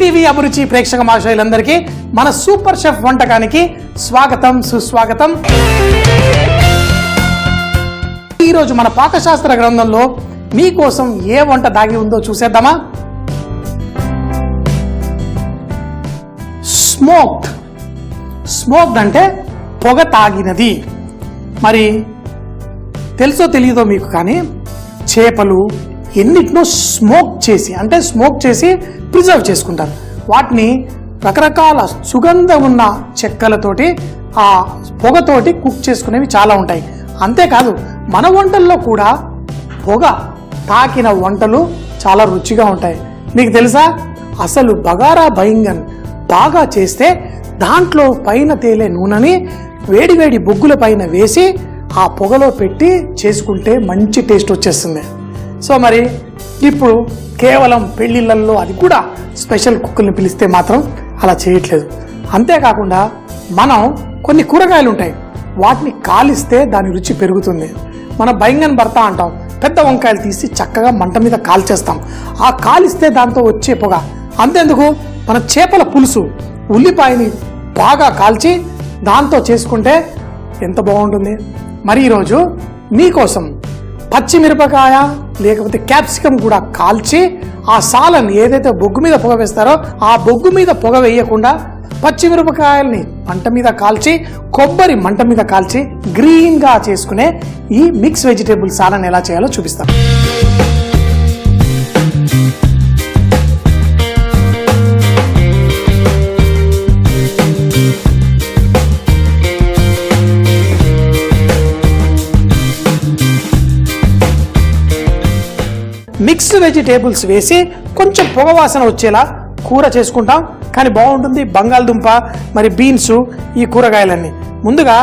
ETV అభిరుచి ప్రేక్షక మహాశయులందరికీ మన సూపర్ షెఫ్ వంటకానికి స్వాగతం సుస్వాగతం. ఈరోజు మన పాకశాస్త్ర గ్రంథంలో మీకోసం ఏ వంట దాగి ఉందో చూసేద్దామా? స్మోక్డ్ అంటే పొగ తాగినది. మరి తెలుసో తెలియదో మీకు, కానీ చేపలు ఎన్నిటినో స్మోక్ చేసి ప్రిజర్వ్ చేసుకుంటారు. వాటిని రకరకాల సుగంధం ఉన్న చెక్కలతోటి ఆ పొగతోటి కుక్ చేసుకునేవి చాలా ఉంటాయి. అంతేకాదు మన వంటల్లో కూడా పొగ తాకిన వంటలు చాలా రుచిగా ఉంటాయి. మీకు తెలుసా, అసలు బగారా బైంగన్ బాగా చేస్తే దాంట్లో పైన తేలే నూనెని వేడివేడి బొగ్గుల పైన వేసి ఆ పొగలో పెట్టి చేసుకుంటే మంచి టేస్ట్ వచ్చేస్తుంది. సో మరి ఇప్పుడు కేవలం పెళ్లిళ్ళల్లో, అది కూడా స్పెషల్ కుక్కుల్ని పిలిస్తే మాత్రం అలా చేయట్లేదు. అంతేకాకుండా మనం కొన్ని కూరగాయలు ఉంటాయి, వాటిని కాలిస్తే దాని రుచి పెరుగుతుంది. మన బైంగన్ భర్త అంటాం. పెద్ద వంకాయలు తీసి చక్కగా మంట మీద కాల్చేస్తాం. ఆ కాలిస్తే దాంతో వచ్చే పొగ. అంతేందుకు మన చేపల పులుసు, ఉల్లిపాయని బాగా కాల్చి దాంతో చేసుకుంటే ఎంత బాగుంటుంది. మరి ఈరోజు మీకోసం పచ్చిమిరపకాయ లేకపోతే క్యాప్సికం కూడా కాల్చి ఆ సాలను ఏదైతే బొగ్గు మీద పొగ వేస్తారో ఆ బొగ్గు మీద పొగ వేయకుండా పచ్చిమిరపకాయల్ని మంట మీద కాల్చి, కొబ్బరి మంట మీద కాల్చి గ్రీన్గా చేసుకునే ఈ మిక్స్ వెజిటేబుల్ సాలన్ ఎలా చేయాలో చూపిస్తాను. మిక్స్ వెజిటేబుల్స్ వేసి కొంచెం పొగవాసన వచ్చేలా కూర చేసుకుంటాం, కానీ బాగుంటుంది. బంగాళదుంప, మరి బీన్స్, ఈ కూరగాయలన్నీ ముందుగా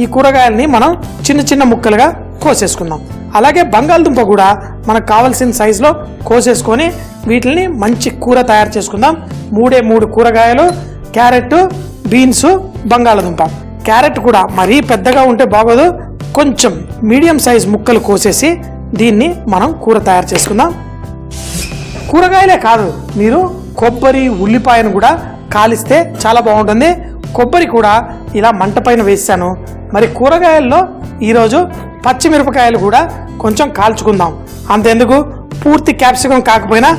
ఈ కూరగాయలని మనం చిన్న చిన్న ముక్కలుగా కోసేసుకుందాం. అలాగే బంగాళదుంప కూడా మనకు కావాల్సిన సైజులో కోసేసుకొని వీటిని మంచి కూర తయారు చేసుకుందాం. 3 కూరగాయలు, క్యారెట్, బీన్స్, బంగాళదుంప. క్యారెట్ కూడా మరీ పెద్దగా ఉంటే బాగోదు, కొంచెం మీడియం సైజ్ ముక్కలు కోసేసి దీన్ని మనం కూర తయారు చేసుకుందాం. కూరగాయలే కాదు, మీరు కొబ్బరి, ఉల్లిపాయను కూడా కాలిస్తే చాలా బాగుంటుంది. కొబ్బరి కూడా ఇలా మంట పైన వేసాను. మరి కూరగాయల్లో ఈరోజు పచ్చిమిరపకాయలు కూడా కొంచెం కాల్చుకుందాం. అంతెందుకు, పూర్తి క్యాప్సికం కాకపోయినా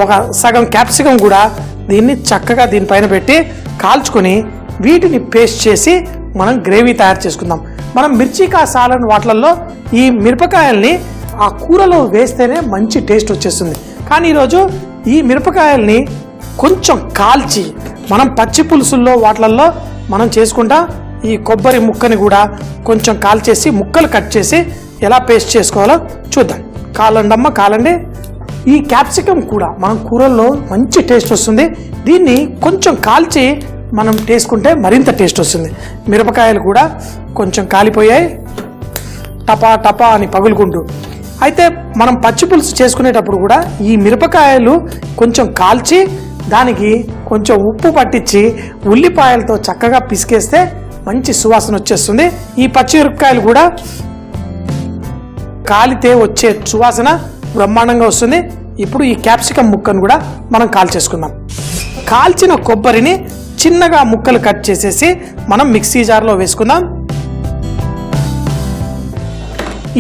ఒక సగం క్యాప్సికం కూడా దీన్ని చక్కగా దీనిపైన పెట్టి కాల్చుకొని వీటిని పేస్ట్ చేసి మనం గ్రేవీ తయారు చేసుకుందాం. మనం మిర్చికా సాలన్ వాటిల్లో ఈ మిరపకాయల్ని ఆ కూరలో వేస్తేనే మంచి టేస్ట్ వచ్చేస్తుంది. కానీ ఈరోజు ఈ మిరపకాయల్ని కొంచెం కాల్చి మనం పచ్చి పులుసుల్లో వాటిల్లో మనం చేసుకుంటా ఈ కొబ్బరి ముక్కని కూడా కొంచెం కాల్చేసి ముక్కలు కట్ చేసి ఎలా పేస్ట్ చేసుకోవాలో చూద్దాం. కాలండి. ఈ క్యాప్సికం కూడా మనం కూరల్లో మంచి టేస్ట్ వస్తుంది. దీన్ని కొంచెం కాల్చి మనం చేసుకుంటే మరింత టేస్ట్ వస్తుంది. మిరపకాయలు కూడా కొంచెం కాలిపోయాయి, టపా టపా అని పగులుకుంటూ. అయితే మనం పచ్చి పులుసు చేసుకునేటప్పుడు కూడా ఈ మిరపకాయలు కొంచెం కాల్చి దానికి కొంచెం ఉప్పు పట్టించి ఉల్లిపాయలతో చక్కగా పిసికేస్తే మంచి సువాసన వచ్చేస్తుంది. ఈ పచ్చిమిరపకాయలు కూడా కాలితే వచ్చే సువాసన బ్రహ్మాండంగా వస్తుంది. ఇప్పుడు ఈ క్యాప్సికం ముక్కను కూడా మనం కాల్చేసుకుందాం. కాల్చిన కొబ్బరిని చిన్నగా ముక్కలు కట్ చేసేసి మనం మిక్సీ జార్లో వేసుకుందాం.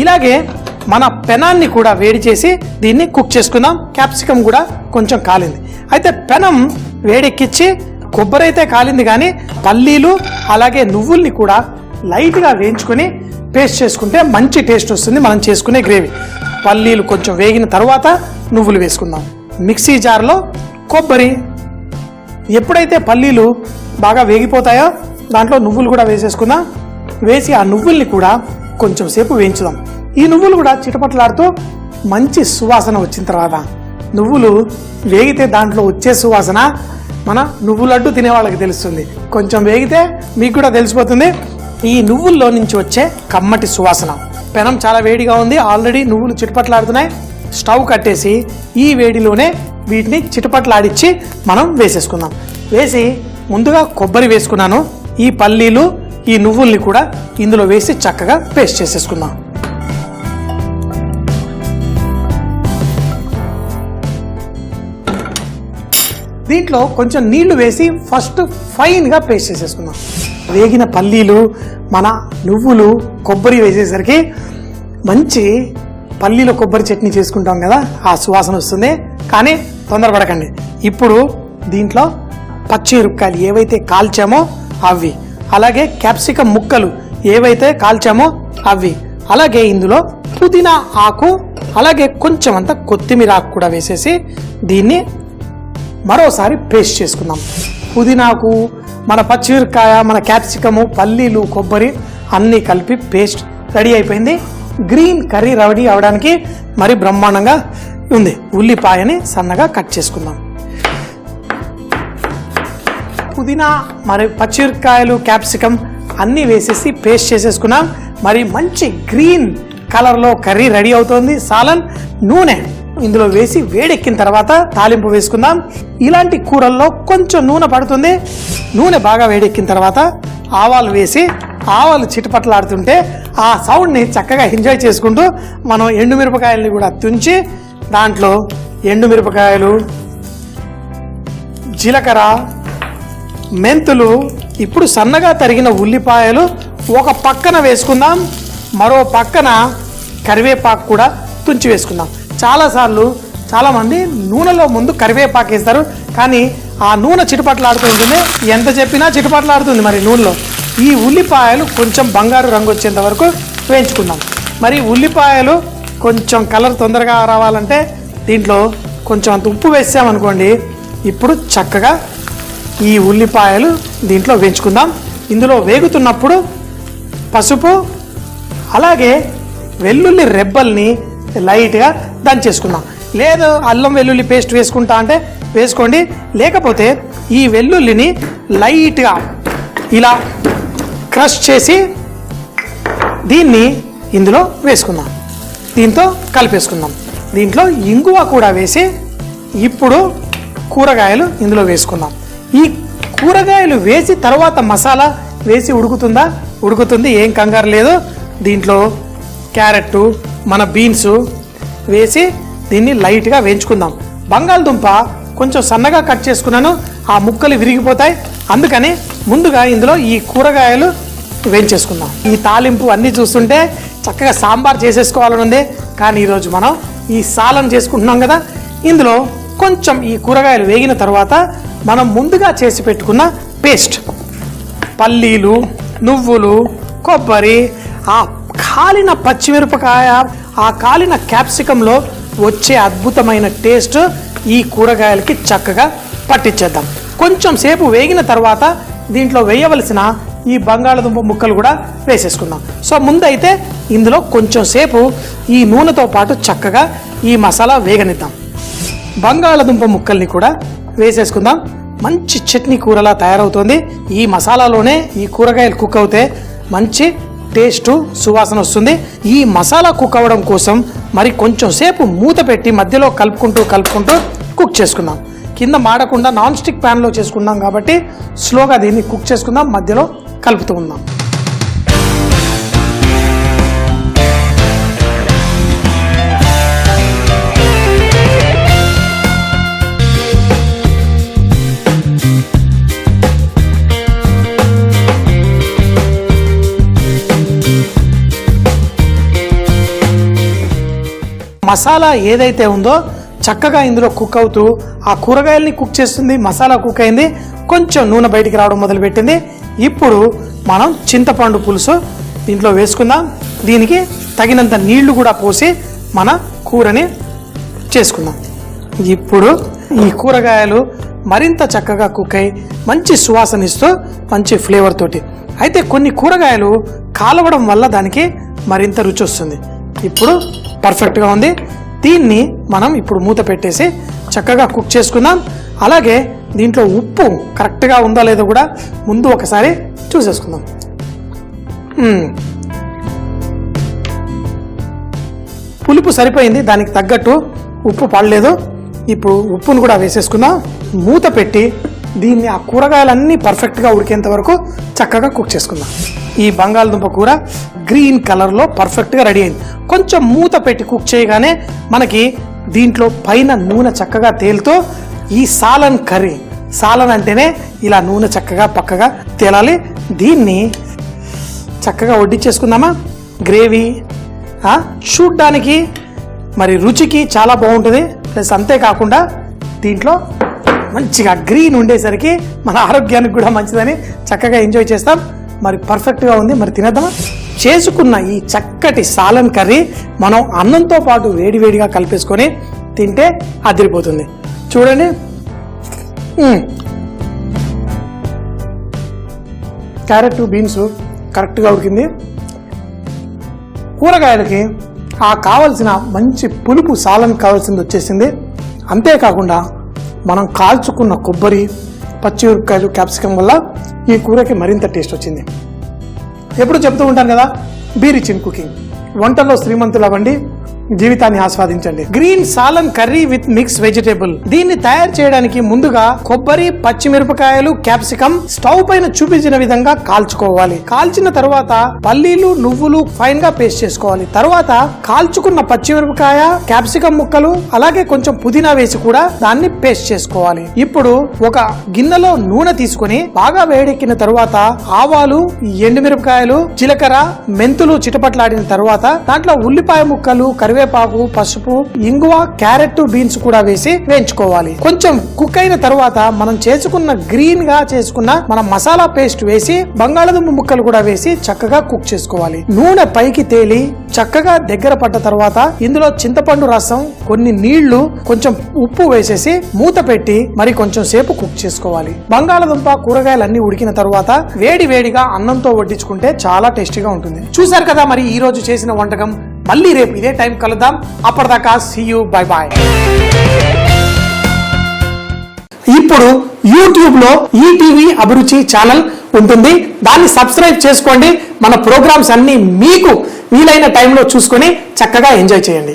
ఇలాగే మన పెనాన్ని కూడా వేడి చేసి దీన్ని కుక్ చేసుకుందాం. క్యాప్సికం కూడా కొంచెం కాలింది. అయితే పెనం వేడెక్కించి కొబ్బరి అయితే కాలింది, కానీ పల్లీలు అలాగే నువ్వుల్ని కూడా లైట్గా వేయించుకొని పేస్ట్ చేసుకుంటే మంచి టేస్ట్ వస్తుంది మనం చేసుకునే గ్రేవీ. పల్లీలు కొంచెం వేగిన తర్వాత నువ్వులు వేసుకుందాం. మిక్సీ జార్లో కొబ్బరి, ఎప్పుడైతే పల్లీలు బాగా వేగిపోతాయో దాంట్లో నువ్వులు కూడా వేసేసుకుందాం. వేసి ఆ నువ్వుల్ని కూడా కొంచెం సేపు వేయించుదాం. ఈ నువ్వులు కూడా చిటపట్లాడుతూ మంచి సువాసన వచ్చిన తర్వాత, నువ్వులు వేగితే దాంట్లో వచ్చే సువాసన మన నువ్వు లడ్డు తినే వాళ్ళకి తెలుస్తుంది. కొంచెం వేగితే మీకు కూడా తెలిసిపోతుంది ఈ నువ్వుల్లో నుంచి వచ్చే కమ్మటి సువాసన. పెనం చాలా వేడిగా ఉంది, ఆల్రెడీ నువ్వులు చిటపట్లాడుతున్నాయి. స్టవ్ కట్టేసి ఈ వేడిలోనే వీటిని చిటపట్లాడిచ్చి మనం వేసేసుకుందాం. వేసి ముందుగా కొబ్బరి వేసుకున్నాను, ఈ పల్లీలు, ఈ నువ్వుల్ని కూడా ఇందులో వేసి చక్కగా పేస్ట్ చేసేసుకుందాం. దీంట్లో కొంచెం నీళ్లు వేసి ఫస్ట్ ఫైన్గా పేస్ట్ చేసేసుకుందాం. వేగిన పల్లీలు, మన నువ్వులు, కొబ్బరి వేసేసరికి మంచి పల్లీల కొబ్బరి చట్నీ చేసుకుంటాం కదా, ఆ సువాసన వస్తుంది. కానీ తొందరపడకండి. ఇప్పుడు దీంట్లో పచ్చిమిరపకాయలు ఏవైతే కాల్చామో అవి, అలాగే క్యాప్సికమ్ ముక్కలు ఏవైతే కాల్చామో అవి, అలాగే ఇందులో పుదీనా ఆకు, అలాగే కొంచెం అంత కొత్తిమీర ఆకు కూడా వేసేసి దీన్ని మరోసారి పేస్ట్ చేసుకుందాం. పుదీనాకు, మన పచ్చిమిరపకాయ, మన క్యాప్సికము, పల్లీలు, కొబ్బరి అన్నీ కలిపి పేస్ట్ రెడీ అయిపోయింది. గ్రీన్ కర్రీ రెడీ అవడానికి మరి బ్రహ్మాండంగా ఉంది. ఉల్లిపాయని సన్నగా కట్ చేసుకుందాం. పుదీనా మరి పచ్చిమిరపకాయలు, క్యాప్సికమ్ అన్నీ వేసేసి పేస్ట్ చేసేసుకున్నాం. మరి మంచి గ్రీన్ కలర్లో కర్రీ రెడీ అవుతుంది. సాలన్ నూనె ఇందులో వేసి వేడెక్కిన తర్వాత తాలింపు వేసుకుందాం. ఇలాంటి కూరల్లో కొంచెం నూనె పడుతుంది. నూనె బాగా వేడెక్కిన తర్వాత ఆవాలు వేసి, ఆవాలు చిటపట్లాడుతుంటే ఆ సౌండ్ని చక్కగా ఎంజాయ్ చేసుకుంటూ మనం ఎండుమిరపకాయలని కూడా తుంచి దాంట్లో ఎండుమిరపకాయలు, జీలకర్ర, మెంతులు, ఇప్పుడు సన్నగా తరిగిన ఉల్లిపాయలు ఒక పక్కన వేసుకుందాం. మరో పక్కన కరివేపాకు కూడా తుంచి వేసుకుందాం. చాలామంది నూనెలో ముందు కరివేపాకు వేస్తారు, కానీ ఆ నూనె చిటపట్లాడుతూ ఉంటుంది. ఎంత చెప్పినా చిటపట్లాడుతుంది మరి నూనెలో. ఈ ఉల్లిపాయలు కొంచెం బంగారు రంగు వచ్చేంత వరకు వేయించుకుందాం. మరి ఉల్లిపాయలు కొంచెం కలర్ తొందరగా రావాలంటే దీంట్లో కొంచెం అంత ఉప్పు వేసామనుకోండి. ఇప్పుడు చక్కగా ఈ ఉల్లిపాయలు దీంట్లో వేయించుకుందాం. ఇందులో వేగుతున్నప్పుడు పసుపు, అలాగే వెల్లుల్లి రెబ్బల్ని లైట్గా దంచేసుకుందాం. లేదు అల్లం వెల్లుల్లి పేస్ట్ వేసుకుంటా అంటే వేసుకోండి, లేకపోతే ఈ వెల్లుల్లిని లైట్గా ఇలా క్రష్ చేసి దీన్ని ఇందులో వేసుకుందాం. దీంతో కలిపేసుకుందాం. దీంట్లో ఇంగువ కూడా వేసి ఇప్పుడు కూరగాయలు ఇందులో వేసుకుందాం. ఈ కూరగాయలు వేసి తర్వాత మసాలా వేసి ఉడుకుతుంది, ఏం కంగారు లేదు. దీంట్లో క్యారెట్, మన బీన్స్ వేసి దీన్ని లైట్గా వేయించుకుందాం. బంగాళదుంప కొంచెం సన్నగా కట్ చేసుకున్నాను, ఆ ముక్కలు విరిగిపోతాయి. అందుకని ముందుగా ఇందులో ఈ కూరగాయలు వేయించేసుకుందాం. ఈ తాలింపు అన్నీ చూస్తుంటే చక్కగా సాంబార్ చేసేసుకోవాలని ఉంది, కానీ ఈరోజు మనం ఈ సాలన్ చేసుకుంటున్నాం కదా. ఇందులో కొంచెం ఈ కూరగాయలు వేగిన తర్వాత మనం ముందుగా చేసి పెట్టుకున్న పేస్ట్, పల్లీలు, నువ్వులు, కొబ్బరి, ఆ కాలిన పచ్చిమిరపకాయ, ఆ కాలిన క్యాప్సికంలో వచ్చే అద్భుతమైన టేస్ట్ ఈ కూరగాయలకి చక్కగా పట్టించేద్దాం. కొంచెం సేపు వేగిన తర్వాత దీంట్లో వేయవలసిన ఈ బంగాళదుంప ముక్కలు కూడా వేసేసుకుందాం. సో ముందైతే ఇందులో కొంచెం సేపు ఈ నూనెతో పాటు చక్కగా ఈ మసాలా వేగనిద్దాం. బంగాళదుంప ముక్కల్ని కూడా వేసేసుకుందాం. మంచి చట్నీ కూరలా తయారవుతుంది. ఈ మసాలాలోనే ఈ కూరగాయలు కుక్ అవుతే మంచి టేస్ట్, సువాసన వస్తుంది. ఈ మసాలా కుక్ అవ్వడం కోసం మరి కొంచెం సేపు మూత పెట్టి మధ్యలో కలుపుకుంటూ కుక్ చేసుకుందాం. కింద మాడకుండా నాన్ స్టిక్ ప్యాన్లో చేసుకుందాం కాబట్టి స్లోగా దీన్ని కుక్ చేసుకుందాం, మధ్యలో కలుపుతూ ఉందాం. మసాలా ఏదైతే ఉందో చక్కగా ఇందులో కుక్ అవుతూ ఆ కూరగాయల్ని కుక్ చేస్తుంది. మసాలా కుక్ అయింది, కొంచెం నూనె బయటికి రావడం మొదలుపెట్టింది. ఇప్పుడు మనం చింతపండు పులుసు దీంట్లో వేసుకుందాం. దీనికి తగినంత నీళ్లు కూడా పోసి మన కూరని చేసుకుందాం. ఇప్పుడు ఈ కూరగాయలు మరింత చక్కగా కుక్ అయి మంచి సువాసన ఇస్తూ మంచి ఫ్లేవర్ తోటి. అయితే కొన్ని కూరగాయలు కాలవడం వల్ల దానికి మరింత రుచి వస్తుంది. ఇప్పుడు పర్ఫెక్ట్గా ఉంది. దీన్ని మనం ఇప్పుడు మూత పెట్టేసి చక్కగా కుక్ చేసుకుందాం. అలాగే దీంట్లో ఉప్పు కరెక్ట్గా ఉందా లేదో కూడా ముందు ఒకసారి చూసేసుకుందాం. పులుపు సరిపోయింది, దానికి తగ్గట్టు ఉప్పు పడలేదు. ఇప్పుడు ఉప్పును కూడా వేసేసుకుందాం. మూత పెట్టి దీన్ని ఆ కూరగాయలన్నీ పర్ఫెక్ట్గా ఉడికేంత వరకు చక్కగా కుక్ చేసుకుందాం. ఈ బంగాళదుంప కూర గ్రీన్ కలర్లో పర్ఫెక్ట్గా రెడీ అయింది. కొంచెం మూత పెట్టి కుక్ చేయగానే మనకి దీంట్లో పైన నూనె చక్కగా తేలుతూ ఈ సాలన్ కర్రీ, సాలన్ అంటేనే ఇలా నూనె చక్కగా పక్కగా తేలాలి. దీన్ని చక్కగా వడ్డించేసుకుందామా. గ్రేవీ చూడ్డానికి మరి రుచికి చాలా బాగుంటుంది. ప్లస్ అంతేకాకుండా దీంట్లో మంచిగా గ్రీన్ ఉండేసరికి మన ఆరోగ్యానికి కూడా మంచిదని చక్కగా ఎంజాయ్ చేస్తాం. మరి పర్ఫెక్ట్గా ఉంది. మరి తినేద్దామా. చేసుకున్న ఈ చక్కటి సాలన్ కర్రీ మనం అన్నంతో పాటు వేడివేడిగా కలిపేసుకొని తింటే అదిరిపోతుంది. చూడండి, క్యారెట్ బీన్స్ కరెక్ట్గా ఉడికింది. కూరగాయలకి కావలసిన మంచి పులుపు సాలన్ కావాల్సింది వచ్చేసింది. అంతేకాకుండా మనం కాల్చుకున్న కొబ్బరి, పచ్చిమిరపకాయలు, క్యాప్సికం వల్ల ఈ కూరకి మరింత టేస్ట్ వచ్చింది. ఎప్పుడు చెప్తూ ఉంటాను కదా, బీ రిచ్ ఇన్ కుకింగ్. వంటల్లో శ్రీమంతులు అవ్వండి, జీవితాన్ని ఆస్వాదించండి. Green salan curry with mix vegetable. దీన్ని తయారు చేయడానికి ముందుగా కొబ్బరి, పచ్చిమిరపకాయలు, క్యాప్సికం స్టవ్ పైన చూపించిన విధంగా కాల్చుకోవాలి. కాల్చిన తర్వాత పల్లీలు, నువ్వులు ఫైన్ గా పేస్ట్ చేసుకోవాలి. తర్వాత కాల్చుకున్న పచ్చిమిరపకాయ, క్యాప్సికం ముక్కలు అలాగే కొంచెం పుదీనా వేసి కూడా దాన్ని పేస్ట్ చేసుకోవాలి. ఇప్పుడు ఒక గిన్నెలో నూనె తీసుకుని బాగా వేడెక్కిన తర్వాత ఆవాలు, ఎండుమిరపకాయలు, జీలకర్ర, మెంతులు చిటపట్లాడిన తర్వాత దాంట్లో ఉల్లిపాయ ముక్కలు, కరివేపాకు, పసుపు, ఇంగువ, క్యారెట్, బీన్స్ కూడా వేసి వేయించుకోవాలి. కొంచెం కుక్ అయిన తర్వాత మనం చేసుకున్న గ్రీన్ గా చేసుకున్న మన మసాలా పేస్ట్ వేసి బంగాళదుంప ముక్కలు కూడా వేసి చక్కగా కుక్ చేసుకోవాలి. నూనె పైకి తేలి చక్కగా దగ్గర పడ్డ తర్వాత ఇందులో చింతపండు రసం, కొన్ని నీళ్లు, కొంచెం ఉప్పు వేసేసి మూత పెట్టి మరి కొంచెం సేపు కుక్ చేసుకోవాలి. బంగాళదుంప కూరగాయలన్నీ ఉడికిన తర్వాత వేడి వేడిగా అన్నంతో వడ్డించుకుంటే చాలా టేస్టీగా ఉంటుంది. చూసారు కదా మరి ఈ రోజు చేసిన వంటకం. మళ్ళీ రేపు ఇదే టైం కలుద్దాం. అప్పటిదాకా సీ యూ, బై బాయ్. ఇప్పుడు యూట్యూబ్ లో ఈటీవీ అభిరుచి ఛానల్ ఉంటుంది. దాన్ని సబ్స్క్రైబ్ చేసుకోండి. మన ప్రోగ్రామ్స్ అన్ని మీకు వీలైన టైంలో చూసుకొని చక్కగా ఎంజాయ్ చేయండి.